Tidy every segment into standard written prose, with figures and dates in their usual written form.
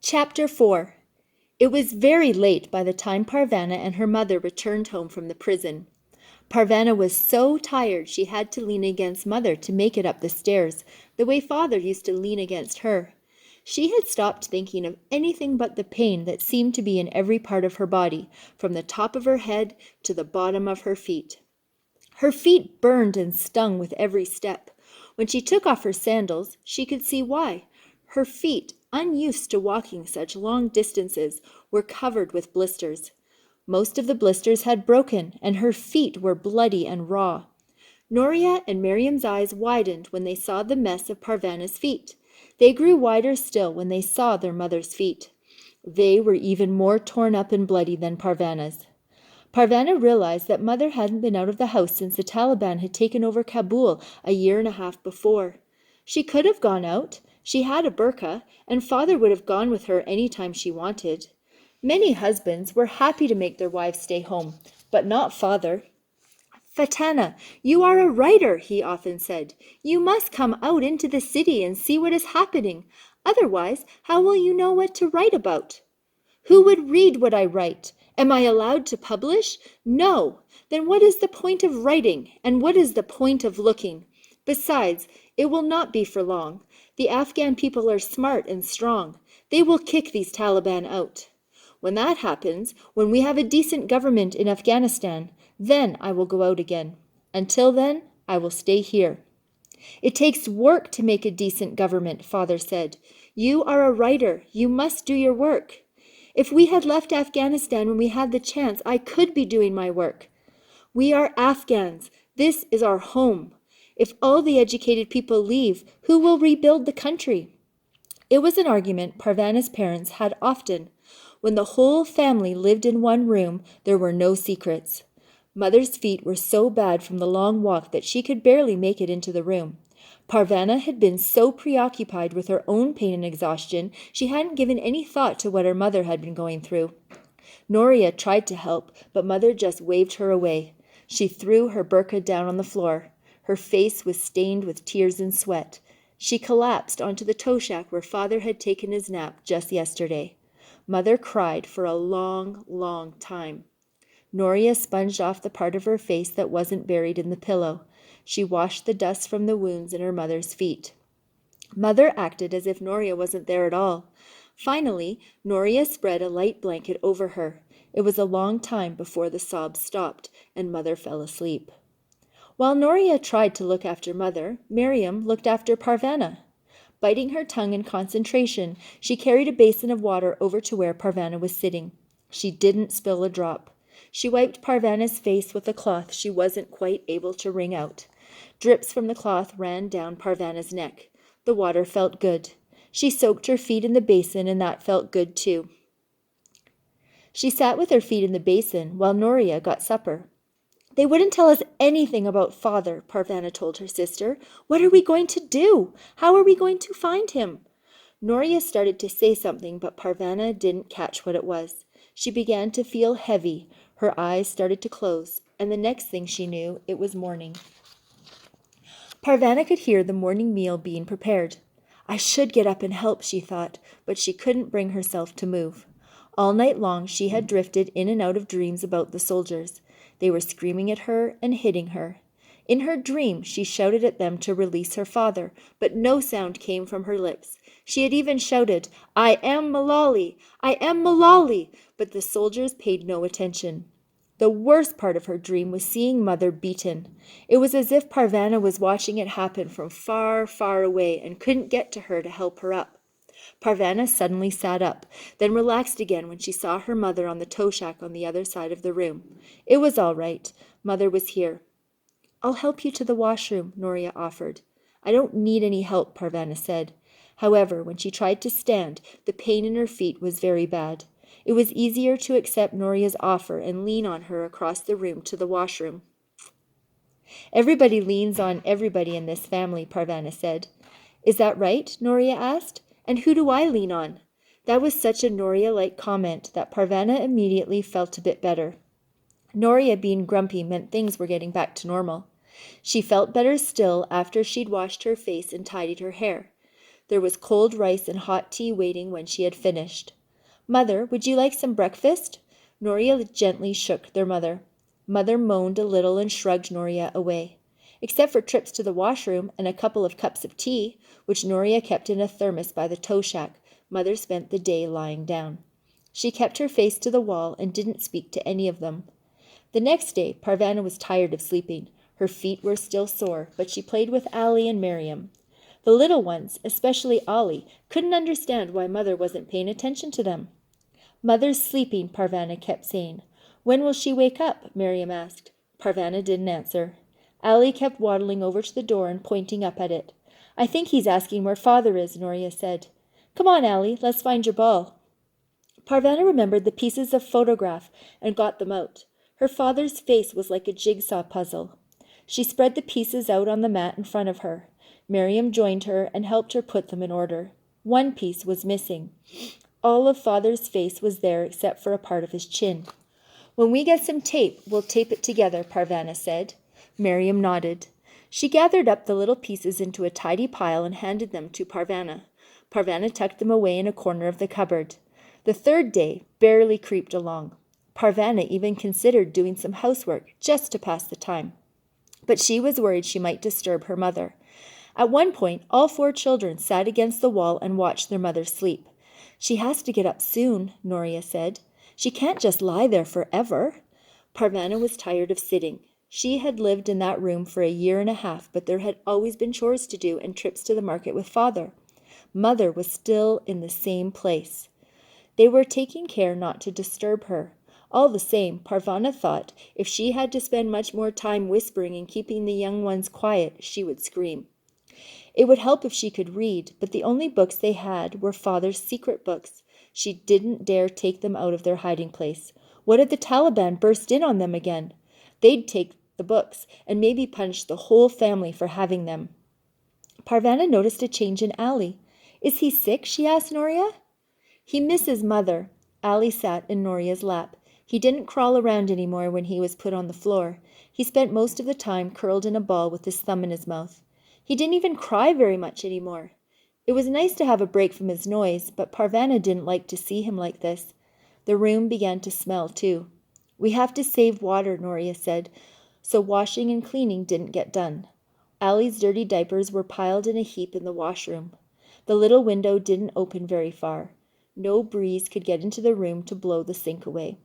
Chapter 4. It was very late by the time Parvana and her mother returned home from the prison. Parvana was so tired she had to lean against Mother to make it up the stairs, the way Father used to lean against her. She had stopped thinking of anything but the pain that seemed to be in every part of her body, from the top of her head to the bottom of her feet. Her feet burned and stung with every step. When she took off her sandals, she could see why. Her feet, unused to walking such long distances, were covered with blisters. Most of the blisters had broken, and her feet were bloody and raw. Noria and Miriam's eyes widened when they saw the mess of Parvana's feet. They grew wider still when they saw their mother's feet. They were even more torn up and bloody than Parvana's. Parvana realized that Mother hadn't been out of the house since the Taliban had taken over Kabul a year and a half before. She could have gone out. She had a burqa, and Father would have gone with her any time she wanted. Many husbands were happy to make their wives stay home, but not Father. "Fatana, you are a writer," he often said. "You must come out into the city and see what is happening. Otherwise, how will you know what to write about?" "Who would read what I write? Am I allowed to publish? No. Then what is the point of writing, and what is the point of looking? Besides, it will not be for long. The Afghan people are smart and strong. They will kick these Taliban out. When that happens, when we have a decent government in Afghanistan, then I will go out again. Until then, I will stay here." "It takes work to make a decent government," Father said. "You are a writer. You must do your work." "If we had left Afghanistan when we had the chance, I could be doing my work." "We are Afghans. This is our home. If all the educated people leave, who will rebuild the country?" It was an argument Parvana's parents had often. When the whole family lived in one room, there were no secrets. Mother's feet were so bad from the long walk that she could barely make it into the room. Parvana had been so preoccupied with her own pain and exhaustion, she hadn't given any thought to what her mother had been going through. Noria tried to help, but Mother just waved her away. She threw her burqa down on the floor. Her face was stained with tears and sweat. She collapsed onto the toshak where Father had taken his nap just yesterday. Mother cried for a long, long time. Noria sponged off the part of her face that wasn't buried in the pillow. She washed the dust from the wounds in her mother's feet. Mother acted as if Noria wasn't there at all. Finally, Noria spread a light blanket over her. It was a long time before the sobs stopped, and Mother fell asleep. While Noria tried to look after Mother, Miriam looked after Parvana. Biting her tongue in concentration, she carried a basin of water over to where Parvana was sitting. She didn't spill a drop. She wiped Parvana's face with a cloth she wasn't quite able to wring out. Drips from the cloth ran down Parvana's neck. The water felt good. She soaked her feet in the basin, and that felt good too. She sat with her feet in the basin while Noria got supper. "They wouldn't tell us anything about Father," Parvana told her sister. "What are we going to do? How are we going to find him?" Noria started to say something, but Parvana didn't catch what it was. She began to feel heavy. Her eyes started to close, and the next thing she knew, it was morning. Parvana could hear the morning meal being prepared. "I should get up and help," she thought, but she couldn't bring herself to move. All night long she had drifted in and out of dreams about the soldiers. They were screaming at her and hitting her. In her dream, she shouted at them to release her father, but no sound came from her lips. She had even shouted, "I am Malali! I am Malali!" but the soldiers paid no attention. The worst part of her dream was seeing Mother beaten. It was as if Parvana was watching it happen from far, far away and couldn't get to her to help her up. Parvana suddenly sat up, then relaxed again when she saw her mother on the toshak on the other side of the room. It was all right. Mother was here. "I'll help you to the washroom," Noria offered. "I don't need any help," Parvana said. However, when she tried to stand, the pain in her feet was very bad. It was easier to accept Noria's offer and lean on her across the room to the washroom. "Everybody leans on everybody in this family," Parvana said. "Is that right?" Noria asked. "And who do I lean on?" That was such a Noria-like comment that Parvana immediately felt a bit better. Noria being grumpy meant things were getting back to normal. She felt better still after she'd washed her face and tidied her hair. There was cold rice and hot tea waiting when she had finished. "Mother, would you like some breakfast?" Noria gently shook their mother. Mother moaned a little and shrugged Noria away. Except for trips to the washroom and a couple of cups of tea, which Noria kept in a thermos by the tow shack, Mother spent the day lying down. She kept her face to the wall and didn't speak to any of them. The next day, Parvana was tired of sleeping. Her feet were still sore, but she played with Allie and Miriam. The little ones, especially Ollie, couldn't understand why Mother wasn't paying attention to them. "Mother's sleeping," Parvana kept saying. "When will she wake up?" Miriam asked. Parvana didn't answer. Allie kept waddling over to the door and pointing up at it. "I think he's asking where Father is," Noria said. "Come on, Allie, let's find your ball." Parvana remembered the pieces of photograph and got them out. Her father's face was like a jigsaw puzzle. She spread the pieces out on the mat in front of her. Miriam joined her and helped her put them in order. One piece was missing. All of Father's face was there except for a part of his chin. "When we get some tape, we'll tape it together," Parvana said. Miriam nodded. She gathered up the little pieces into a tidy pile and handed them to Parvana. Parvana tucked them away in a corner of the cupboard. The third day barely creeped along. Parvana even considered doing some housework just to pass the time. But she was worried she might disturb her mother. At one point, all 4 children sat against the wall and watched their mother sleep. "She has to get up soon," Noria said. "She can't just lie there forever." Parvana was tired of sitting. She had lived in that room for a year and a half, but there had always been chores to do and trips to the market with Father. Mother was still in the same place. They were taking care not to disturb her. All the same, Parvana thought if she had to spend much more time whispering and keeping the young ones quiet, she would scream. It would help if she could read, but the only books they had were Father's secret books. She didn't dare take them out of their hiding place. What if the Taliban burst in on them again? They'd take the books and maybe punish the whole family for having them. Parvana noticed a change in Allie. "Is he sick?" she asked Noria. "He misses Mother." Allie sat in Noria's lap. He didn't crawl around anymore when he was put on the floor. He spent most of the time curled in a ball with his thumb in his mouth. He didn't even cry very much anymore. It was nice to have a break from his noise, but Parvana didn't like to see him like this. The room began to smell, too. "We have to save water," Noria said, so washing and cleaning didn't get done. Allie's dirty diapers were piled in a heap in the washroom. The little window didn't open very far. No breeze could get into the room to blow the stink away.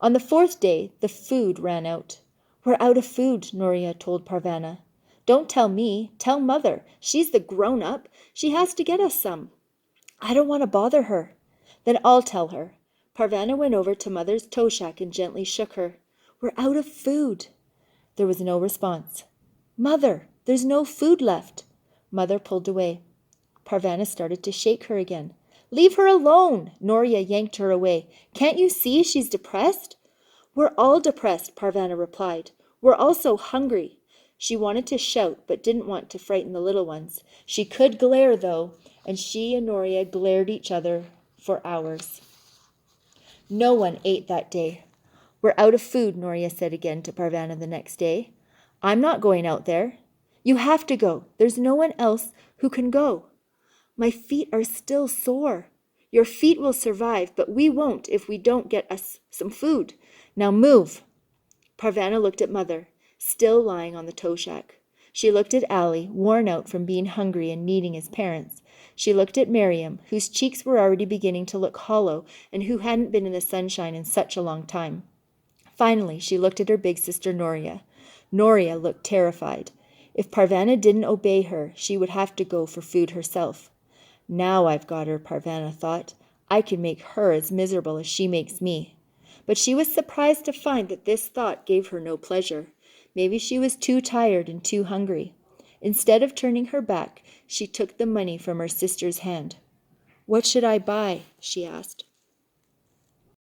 On the 4th day, the food ran out. "We're out of food," Noria told Parvana. "Don't tell me. Tell Mother. She's the grown-up. She has to get us some." "I don't want to bother her." "Then I'll tell her." Parvana went over to Mother's tow shack and gently shook her. "We're out of food." There was no response. "Mother, there's no food left." Mother pulled away. Parvana started to shake her again. "Leave her alone!" Noria yanked her away. "Can't you see she's depressed?" "We're all depressed," Parvana replied. "We're all so hungry." She wanted to shout, but didn't want to frighten the little ones. She could glare, though, and she and Noria glared each other for hours. No one ate that day. "We're out of food," Noria said again to Parvana the next day. "I'm not going out there." "You have to go. There's no one else who can go." "My feet are still sore." "Your feet will survive, but we won't if we don't get us some food. Now move." Parvana looked at Mother, still lying on the tow shack. She looked at Allie, worn out from being hungry and needing his parents. She looked at Miriam, whose cheeks were already beginning to look hollow and who hadn't been in the sunshine in such a long time. Finally, she looked at her big sister Noria. Noria looked terrified. If Parvana didn't obey her, she would have to go for food herself. "Now I've got her," Parvana thought. "I can make her as miserable as she makes me." But she was surprised to find that this thought gave her no pleasure. Maybe she was too tired and too hungry. Instead of turning her back, she took the money from her sister's hand. "What should I buy?" she asked.